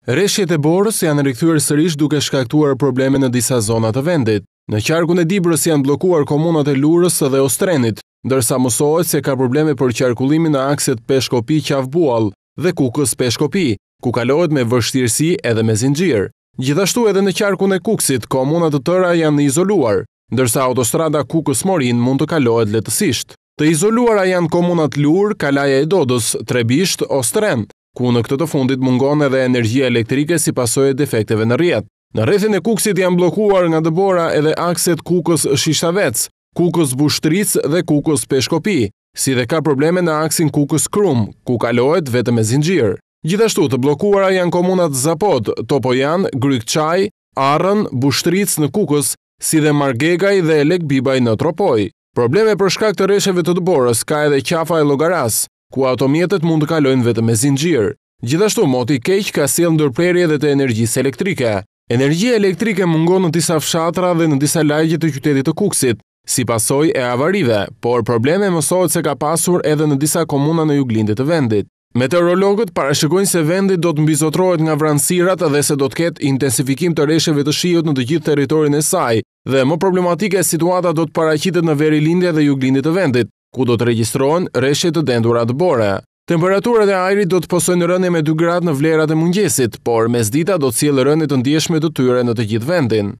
Rreshjet e borës janë rikthyer sërish duke shkaktuar probleme në disa zona të vendit. Në qarkun e Dibrës janë bllokuar komunat e Lurës dhe Ostrenit, ndërsa mësohet se ka probleme për qarkullimin në akset Peshkopi-Qafbuall dhe Kukës-Peshkopi, ku kalohet me vështirësi edhe me zinxhir. Gjithashtu edhe në qarkun e Kukësit, komuna të tëra janë izoluar, ndërsa autostrada Kukës-Morin mund të kalohet lehtësisht. Të izoluara janë komunat Lurë, Kalaja e Dodës, Trebisht, Ostren, ku në këtë të fundit mungon edhe energjia elektrike si pasojë e defekteve në rrjet. Në rrethin e Kukësit janë bllokuar nga dëbora edhe akset Kukës-Shishavec, Kukës-Bushtric dhe Kukës-Peshkopi, si dhe ka probleme në aksin Kukës-Krum, ku kalohet vetëm me zinxhir. Gjithashtu të bllokuara janë komunat Zapod, Topojan, Grykçaj, Arrën, Bushtric në Kukës, si dhe Margegaj dhe Lekbibaj në Tropoj. Probleme për shkak të rresheve të dëborës ka edhe qafa e Llogaras, ku automjetet mund të kalojnë vetëm me zinxhir. Gjithashtu moti keq ka sjellë ndërprerje edhe të energjisë elektrike. Energjia elektrike mungon në disa fshatra dhe në disa lagje të qytetit të Kukësit, si pasojë e avarive, por probleme mësohet se ka pasur edhe në disa komuna në juglindje të vendit. Meteorologët parashikojnë se vendi do të mbizotrohet nga vranësirat dhe se do të ketë intensifikim të rresheve të shiut në të gjithë territorin e saj, dhe më problematike situata do të paraqitet në verilindje dhe juglindje të vendit, ku do të regjistrohen rreshje të dendura dëbore. Temperaturat e ajrit do të posojnë rënje me 2 gradë në vlerat e mëngjesit, por mesdita do të sjellë rënje të ndjeshme të tyre në të gjithë vendin.